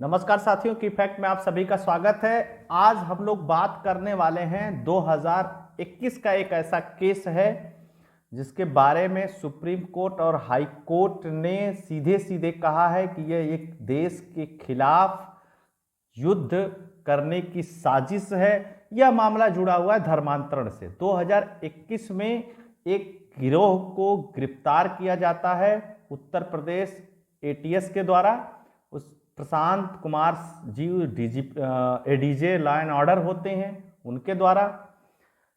नमस्कार साथियों, की फैक्ट में आप सभी का स्वागत है। आज हम लोग बात करने वाले हैं 2021 का एक ऐसा केस है जिसके बारे में सुप्रीम कोर्ट और हाई कोर्ट ने सीधे सीधे कहा है कि यह एक देश के खिलाफ युद्ध करने की साजिश है। यह मामला जुड़ा हुआ है धर्मांतरण से। 2021 में एक गिरोह को गिरफ्तार किया जाता है उत्तर प्रदेश एटीएस के द्वारा। उस Prashant Kumar ji ADJ law and order होते हैं, उनके द्वारा।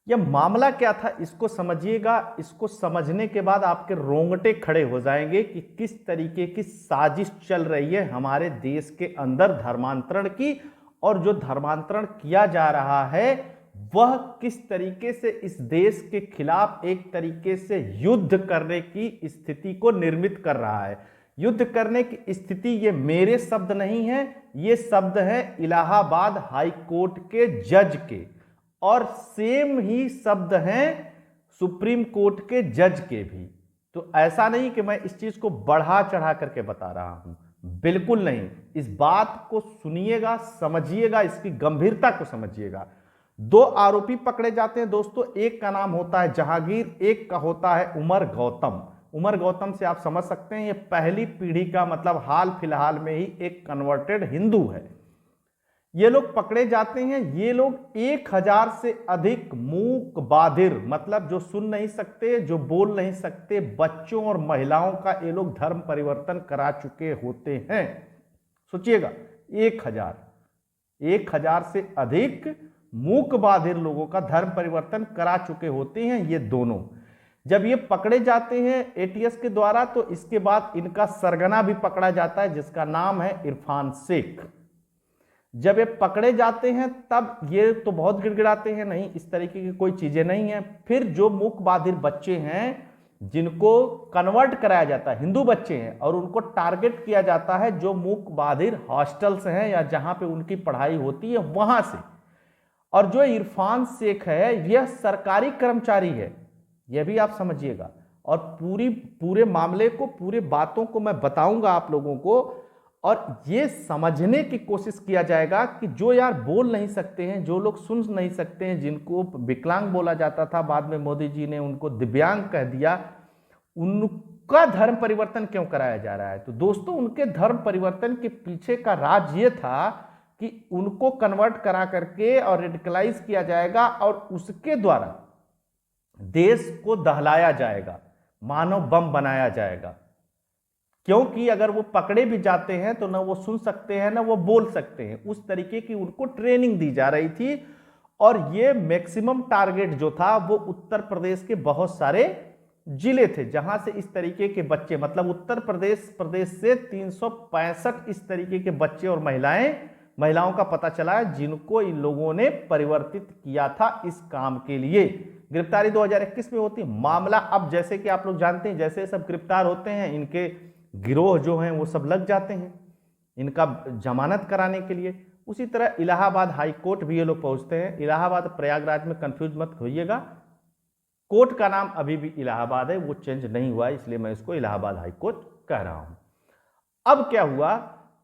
यह मामला क्या था इसको समझिएगा। इसको समझने के बाद आपके रोंगटे खड़े हो जाएंगे कि किस तरीके की साजिश चल रही है हमारे देश के अंदर धर्मांतरण की, और जो धर्मांतरण किया जा रहा है वह किस तरीके से इस देश के खिलाफ एक तरीके से युद्ध करने की स्थिति को निर्मित कर रहा है। युद्ध करने की स्थिति ये मेरे शब्द नहीं है, ये शब्द है इलाहाबाद हाई कोर्ट के जज के, और सेम ही शब्द हैं सुप्रीम कोर्ट के जज के भी। तो ऐसा नहीं कि मैं इस चीज को बढ़ा चढ़ा करके बता रहा हूं, बिल्कुल नहीं। इस बात को सुनिएगा, समझिएगा, इसकी गंभीरता को समझिएगा। दो आरोपी पकड़े जाते हैं दोस्तों। एक का नाम होता है जहांगीर, एक का होता है उमर गौतम। उमर गौतम से आप समझ सकते हैं ये पहली पीढ़ी का, मतलब हाल फिलहाल में ही एक कन्वर्टेड हिंदू है। ये लोग पकड़े जाते हैं। ये लोग 1000 से अधिक मूक बाधिर, मतलब जो सुन नहीं सकते, जो बोल नहीं सकते, बच्चों और महिलाओं का ये लोग धर्म परिवर्तन करा चुके होते हैं। सोचिएगा, 1000 से अधिक मूक बाधिर लोगों का धर्म परिवर्तन करा चुके होते हैं ये दोनों। जब ये पकड़े जाते हैं एटीएस के द्वारा, तो इसके बाद इनका सरगना भी पकड़ा जाता है जिसका नाम है इरफान शेख। जब ये पकड़े जाते हैं तब ये तो बहुत गिड़गिड़ाते हैं, नहीं इस तरीके की कोई चीजें नहीं है। फिर जो मूक बाधिर बच्चे हैं जिनको कन्वर्ट कराया जाता है, हिंदू बच्चे हैं, और उनको टारगेट किया जाता है जो मूक बाधिर हॉस्टल्स हैं या जहां पे उनकी पढ़ाई होती है वहां से। और जो इरफान शेख है यह सरकारी कर्मचारी है, यह भी आप समझिएगा। और पूरे मामले को, पूरे बातों को मैं बताऊंगा आप लोगों को, और ये समझने की कोशिश किया जाएगा कि जो यार बोल नहीं सकते हैं, जो लोग सुन नहीं सकते हैं, जिनको विकलांग बोला जाता था, बाद में मोदी जी ने उनको दिव्यांग कह दिया, उनका धर्म परिवर्तन क्यों कराया जा रहा है। तो दोस्तों, उनके धर्म परिवर्तन के पीछे का राज ये था कि उनको कन्वर्ट करा करके और रेडिकलाइज किया जाएगा और उसके द्वारा देश को दहलाया जाएगा, मानव बम बनाया जाएगा। क्योंकि अगर वो पकड़े भी जाते हैं तो ना वो सुन सकते हैं ना वो बोल सकते हैं। उस तरीके की उनको ट्रेनिंग दी जा रही थी। और ये मैक्सिमम टारगेट जो था वो उत्तर प्रदेश के बहुत सारे जिले थे जहां से इस तरीके के बच्चे, मतलब उत्तर प्रदेश से 365 इस तरीके के बच्चे और महिलाओं का पता चला है जिनको इन लोगों ने परिवर्तित किया था इस काम के लिए। गिरफ्तारी 2021 में होती। मामला अब जैसे कि आप लोग जानते हैं, जैसे सब गिरफ्तार होते हैं इनके गिरोह जो हैं वो सब लग जाते हैं इनका जमानत कराने के लिए। उसी तरह इलाहाबाद हाई कोर्ट भी ये लोग पहुंचते हैं। इलाहाबाद प्रयागराज में कंफ्यूज मत होइएगा, कोर्ट का नाम अभी भी इलाहाबाद है, वो चेंज नहीं हुआ है, इसलिए मैं इसको इलाहाबाद हाई कोर्ट कह रहा हूं। अब क्या हुआ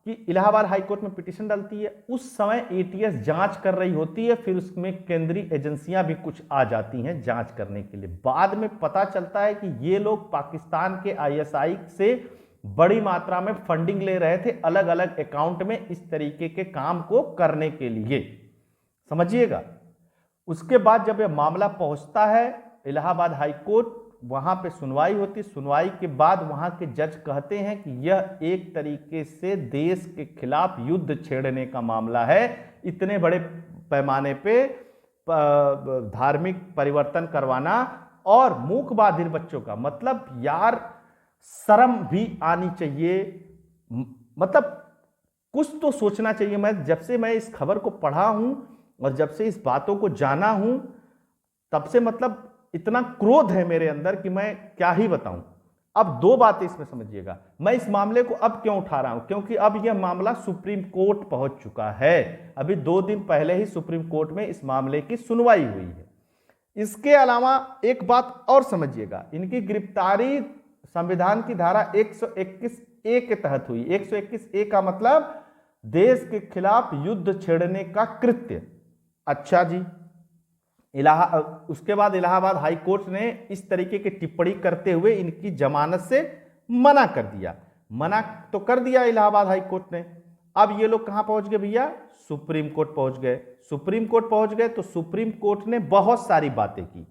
कि इलाहाबाद हाई कोर्ट में पिटीशन डलती है। उस समय एटीएस जांच कर रही होती है, फिर उसमें केंद्रीय एजेंसियां भी कुछ आ जाती हैं जांच करने के लिए। बाद में पता चलता है कि ये लोग पाकिस्तान के आईएसआई से बड़ी मात्रा में फंडिंग ले रहे थे अलग अलग अकाउंट में इस तरीके के काम को करने के लिए, समझिएगा। उसके बाद जब यह मामला पहुंचता है इलाहाबाद हाई कोर्ट, वहां पे सुनवाई होती। सुनवाई के बाद वहां के जज कहते हैं कि यह एक तरीके से देश के खिलाफ युद्ध छेड़ने का मामला है। इतने बड़े पैमाने पे धार्मिक परिवर्तन करवाना और मूक बाधिर बच्चों का, मतलब यार शर्म भी आनी चाहिए, मतलब कुछ तो सोचना चाहिए। जब से मैं इस खबर को पढ़ा हूं और जब से इस बातों को जाना हूं तब से मतलब इतना क्रोध है मेरे अंदर कि मैं क्या ही बताऊं। अब दो बातें इसमें समझिएगा। मैं इस मामले को अब क्यों उठा रहा हूं, क्योंकि अब यह मामला सुप्रीम कोर्ट पहुंच चुका है। अभी 2 दिन पहले ही सुप्रीम कोर्ट में इस मामले की सुनवाई हुई है। इसके अलावा एक बात और समझिएगा, इनकी गिरफ्तारी संविधान की धारा 121 ए के तहत हुई। 121 ए का मतलब देश के खिलाफ युद्ध छेड़ने का कृत्य। अच्छा जी, उसके बाद इलाहाबाद हाई कोर्ट ने इस तरीके की टिप्पणी करते हुए इनकी जमानत से मना कर दिया। मना तो कर दिया इलाहाबाद हाई कोर्ट ने। अब ये लोग कहां पहुंच गए भैया? सुप्रीम कोर्ट पहुंच गए। सुप्रीम कोर्ट पहुंच गए तो सुप्रीम कोर्ट ने बहुत सारी बातें की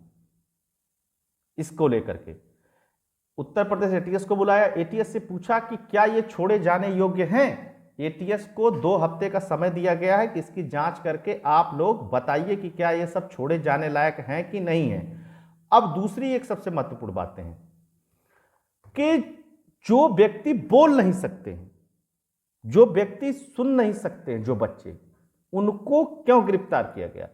इसको लेकर के। उत्तर प्रदेश एटीएस को बुलाया, एटीएस से पूछा कि क्या ये छोड़े जाने योग्य हैं। एटीएस को 2 हफ्ते का समय दिया गया है कि इसकी जांच करके आप लोग बताइए कि क्या ये सब छोड़े जाने लायक हैं कि नहीं है। अब दूसरी एक सबसे महत्वपूर्ण बातें हैं कि जो व्यक्ति बोल नहीं सकते हैं, जो व्यक्ति सुन नहीं सकते हैं, जो बच्चे, उनको क्यों गिरफ्तार किया गया,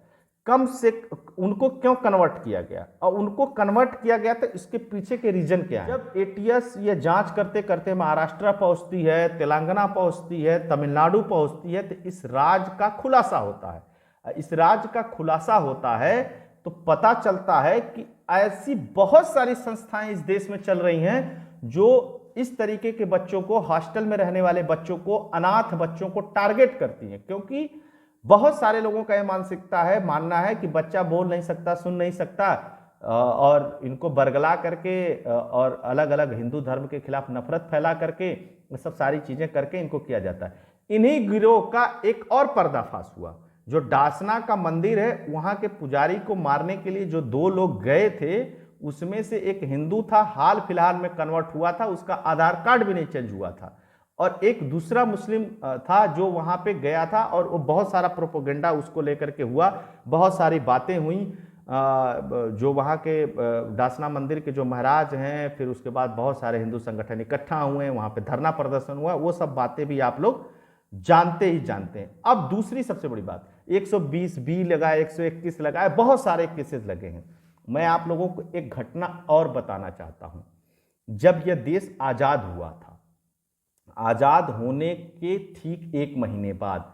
कम से उनको क्यों कन्वर्ट किया गया, और उनको कन्वर्ट किया गया तो इसके पीछे के रीजन क्या है। जब एटीएस ये जांच करते करते महाराष्ट्र पहुंचती है, तेलंगाना पहुंचती है, तमिलनाडु पहुंचती है, तो इस राज का खुलासा होता है। इस राज का खुलासा होता है तो पता चलता है कि ऐसी बहुत सारी संस्थाएं इस देश में चल रही हैं जो इस तरीके के बच्चों को, हॉस्टल में रहने वाले बच्चों को, अनाथ बच्चों को टारगेट करती हैं। क्योंकि बहुत सारे लोगों का यह मानसिकता है, मानना है कि बच्चा बोल नहीं सकता, सुन नहीं सकता, और इनको बरगला करके और अलग अलग हिंदू धर्म के खिलाफ नफरत फैला करके, ये सब सारी चीजें करके इनको किया जाता है। इन्हीं गिरोह का एक और पर्दाफाश हुआ। जो डासना का मंदिर है, वहां के पुजारी को मारने के लिए जो 2 लोग गए थे, उसमें से एक हिंदू था, हाल फिलहाल में कन्वर्ट हुआ था, उसका आधार कार्ड भी नहीं चेंज हुआ था, और एक दूसरा मुस्लिम था जो वहां पे गया था, और वो बहुत सारा प्रोपोगेंडा उसको लेकर के हुआ, बहुत सारी बातें हुई। जो वहां के डासना मंदिर के जो महाराज हैं, फिर उसके बाद बहुत सारे हिंदू संगठन इकट्ठा हुए, वहां पे धरना प्रदर्शन हुआ, वो सब बातें भी आप लोग जानते ही जानते हैं। अब दूसरी सबसे बड़ी बात, 120 बी लगाए, 121 लगाए, बहुत सारे केसेस लगे हैं। मैं आप लोगों को एक घटना और बताना चाहता हूं। जब यह देश आजाद हुआ था, आजाद होने के ठीक 1 महीने बाद,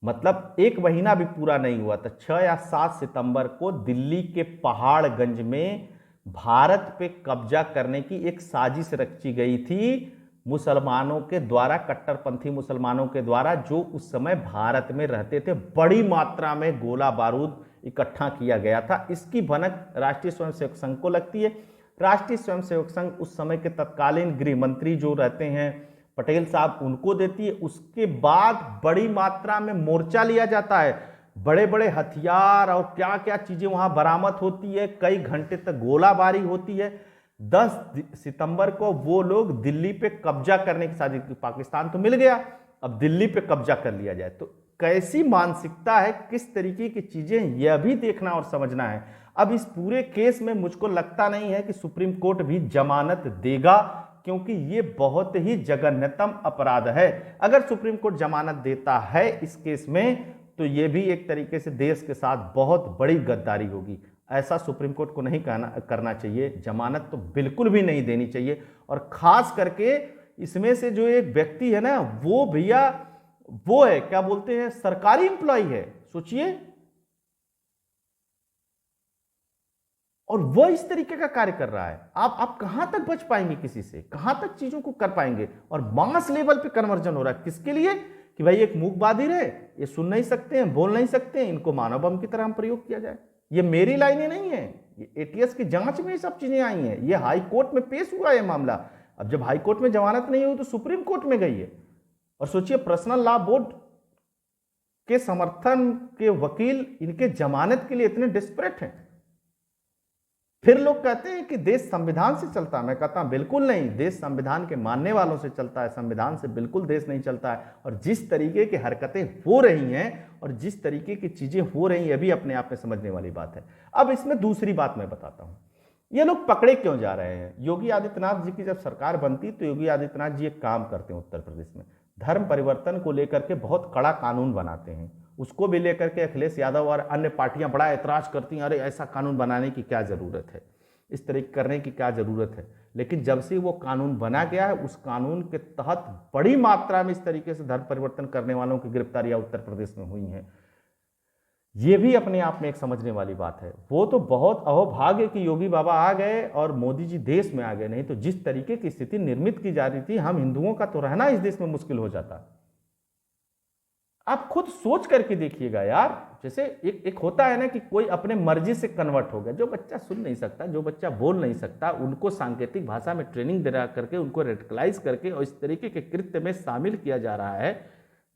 मतलब 1 महीना भी पूरा नहीं हुआ था, 6 या 7 सितंबर को दिल्ली के पहाड़गंज में भारत पे कब्जा करने की एक साजिश रची गई थी मुसलमानों के द्वारा, कट्टरपंथी मुसलमानों के द्वारा, जो उस समय भारत में रहते थे। बड़ी मात्रा में गोला बारूद इकट्ठा किया गया था। इसकी भनक राष्ट्रीय स्वयंसेवक संघ को लगती है। राष्ट्रीय स्वयंसेवक संघ उस समय के तत्कालीन गृह मंत्री जो रहते हैं पटेल साहब, उनको देती है। उसके बाद बड़ी मात्रा में मोर्चा लिया जाता है, बड़े बड़े हथियार और क्या क्या चीजें वहां बरामद होती है, कई घंटे तक गोलाबारी होती है। 10 सितंबर को वो लोग दिल्ली पे कब्जा करने की साजिश, पाकिस्तान तो मिल गया, अब दिल्ली पे कब्जा कर लिया जाए। तो कैसी मानसिकता है, किस तरीके की चीजें, यह भी देखना और समझना है। अब इस पूरे केस में मुझको लगता नहीं है कि सुप्रीम कोर्ट भी जमानत देगा, क्योंकि ये बहुत ही जघन्यतम अपराध है। अगर सुप्रीम कोर्ट जमानत देता है इस केस में, तो ये भी एक तरीके से देश के साथ बहुत बड़ी गद्दारी होगी। ऐसा सुप्रीम कोर्ट को नहीं करना चाहिए। जमानत तो बिल्कुल भी नहीं देनी चाहिए। और खास करके इसमें से जो एक व्यक्ति है ना, वो भैया वो है, क्या बोलते हैं, सरकारी एम्प्लॉय है, सोचिए, और वह इस तरीके का कार्य कर रहा है। आप कहां तक बच पाएंगे, किसी से कहां तक चीजों को कर पाएंगे। और मास लेवल पे कन्वर्जन हो रहा है, किसके लिए, कि भाई एक मूक बधिर है, ये सुन नहीं सकते हैं, बोल नहीं सकते हैं, इनको मानव बम की तरह हम प्रयोग किया जाए। ये मेरी लाइनें नहीं है, ये एटीएस की जांच में ये सब चीजें आई हैं, ये हाई कोर्ट में पेश हुआ है मामला। अब जब हाई कोर्ट में जमानत नहीं हुई तो सुप्रीम कोर्ट में गई है। और सोचिए, पर्सनल लॉ बोर्ड के समर्थन के वकील इनके जमानत के लिए इतने डिस्परेट हैं। फिर लोग कहते हैं कि देश संविधान से चलता है। मैं कहता हूं बिल्कुल नहीं, देश संविधान के मानने वालों से चलता है, संविधान से बिल्कुल देश नहीं चलता है। और जिस तरीके की हरकतें हो रही हैं और जिस तरीके की चीजें हो रही हैं, अभी अपने आप में समझने वाली बात है। अब इसमें दूसरी बात मैं बताता हूं, ये लोग पकड़े क्यों जा रहे हैं। योगी आदित्यनाथ जी की जब सरकार बनती तो योगी आदित्यनाथ जी एक काम करते हैं उत्तर प्रदेश में, धर्म परिवर्तन को लेकर के बहुत कड़ा कानून बनाते हैं। उसको भी लेकर के अखिलेश यादव और अन्य पार्टियां बड़ा ऐतराज करती हैं, अरे ऐसा कानून बनाने की क्या जरूरत है, इस तरीके करने की क्या जरूरत है। लेकिन जब से वो कानून बना गया है, उस कानून के तहत बड़ी मात्रा में इस तरीके से धर्म परिवर्तन करने वालों की गिरफ्तारियां उत्तर प्रदेश में हुई हैं। ये भी अपने आप में एक समझने वाली बात है। वो तो बहुत अहोभाग्य कि योगी बाबा आ गए और मोदी जी देश में आ गए, नहीं तो जिस तरीके की स्थिति निर्मित की जा रही थी, हम हिंदुओं का तो रहना इस देश में मुश्किल हो जाता। आप खुद सोच करके देखिएगा यार। जैसे एक होता है ना कि कोई अपने मर्जी से कन्वर्ट हो गया, जो बच्चा सुन नहीं सकता, जो बच्चा बोल नहीं सकता, उनको सांकेतिक भाषा में ट्रेनिंग दे करके उनको रेडिकलाइज करके और इस तरीके के कृत्य में शामिल किया जा रहा है।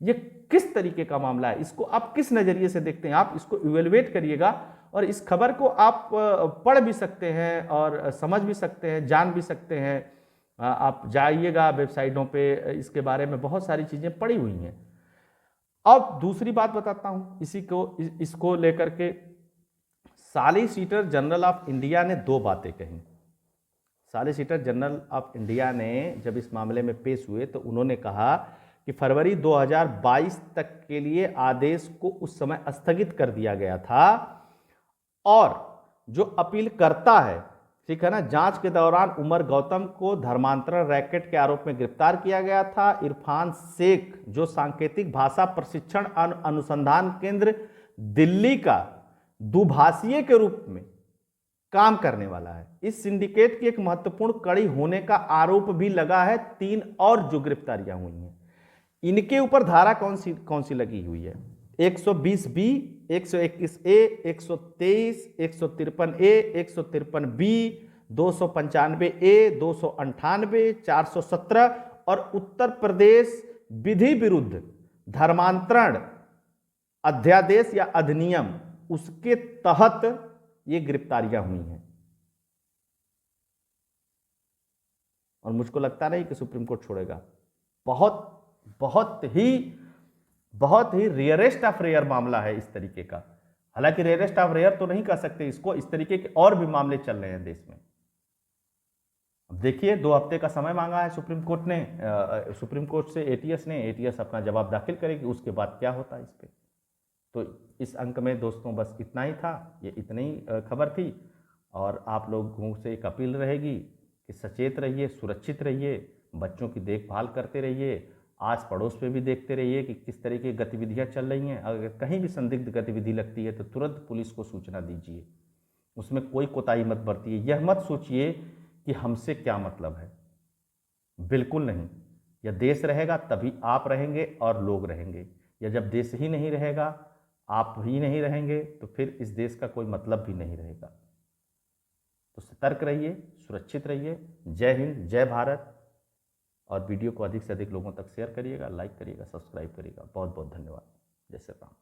ये किस तरीके का मामला है, इसको आप किस नजरिए से देखते हैं? आप इसको इवेलुएट करिएगा और इस खबर को आप पढ़ भी सकते हैं और समझ भी सकते हैं, जान भी सकते हैं। आप जाइएगा वेबसाइटों पे, इसके बारे में बहुत सारी चीजें पड़ी हुई हैं। अब दूसरी बात बताता हूं इसको लेकर के। सॉलिसिटर जनरल ऑफ इंडिया ने दो बातें कही। सॉलिसिटर जनरल ऑफ इंडिया ने जब इस मामले में पेश हुए तो उन्होंने कहा कि फरवरी 2022 तक के लिए आदेश को उस समय स्थगित कर दिया गया था और जो अपील करता है, ठीक है ना, जांच के दौरान उमर गौतम को धर्मांतरण रैकेट के आरोप में गिरफ्तार किया गया था। इरफान शेख जो सांकेतिक भाषा प्रशिक्षण अनुसंधान केंद्र दिल्ली का दुभाषीय के रूप में काम करने वाला है, इस सिंडिकेट की एक महत्वपूर्ण कड़ी होने का आरोप भी लगा है। 3 और जो गिरफ्तारियां हुई हैं, इनके ऊपर धारा कौन सी लगी हुई है? 120 बी, 121 ए, 123, 153 ए, 153 बी, 295 ए, 298, 417 और उत्तर प्रदेश विधि विरुद्ध धर्मांतरण अध्यादेश या अधिनियम, उसके तहत ये गिरफ्तारियां हुई हैं। और मुझको लगता नहीं कि सुप्रीम कोर्ट छोड़ेगा। बहुत ही रेयरेस्ट ऑफ रेयर मामला है इस तरीके का। हालांकि रेयरेस्ट ऑफ रेयर तो नहीं कह सकते इसको, इस तरीके के और भी मामले चल रहे हैं देश में। अब देखिए 2 हफ्ते का समय मांगा है सुप्रीम कोर्ट ने, सुप्रीम कोर्ट से एटीएस ने। एटीएस अपना जवाब दाखिल करेगी, उसके बाद क्या होता है इस पे। तो इस अंक में दोस्तों बस इतना ही था, ये इतनी ही खबर थी। और आप लोगों से एक अपील रहेगी कि सचेत रहिए, सुरक्षित रहिए, बच्चों की देखभाल करते रहिए, आस पड़ोस पे भी देखते रहिए कि किस तरह की गतिविधियां चल रही हैं। अगर कहीं भी संदिग्ध गतिविधि लगती है तो तुरंत पुलिस को सूचना दीजिए, उसमें कोई कोताही मत बरतिए। यह मत सोचिए कि हमसे क्या मतलब है, बिल्कुल नहीं। यह देश रहेगा तभी आप रहेंगे और लोग रहेंगे, या जब देश ही नहीं रहेगा, आप ही नहीं रहेंगे, तो फिर इस देश का कोई मतलब भी नहीं रहेगा। तो सतर्क रहिए, सुरक्षित रहिए। जय हिंद, जय भारत। और वीडियो को अधिक से अधिक लोगों तक शेयर करिएगा, लाइक करिएगा, सब्सक्राइब करिएगा। बहुत बहुत धन्यवाद। जय श्री राम।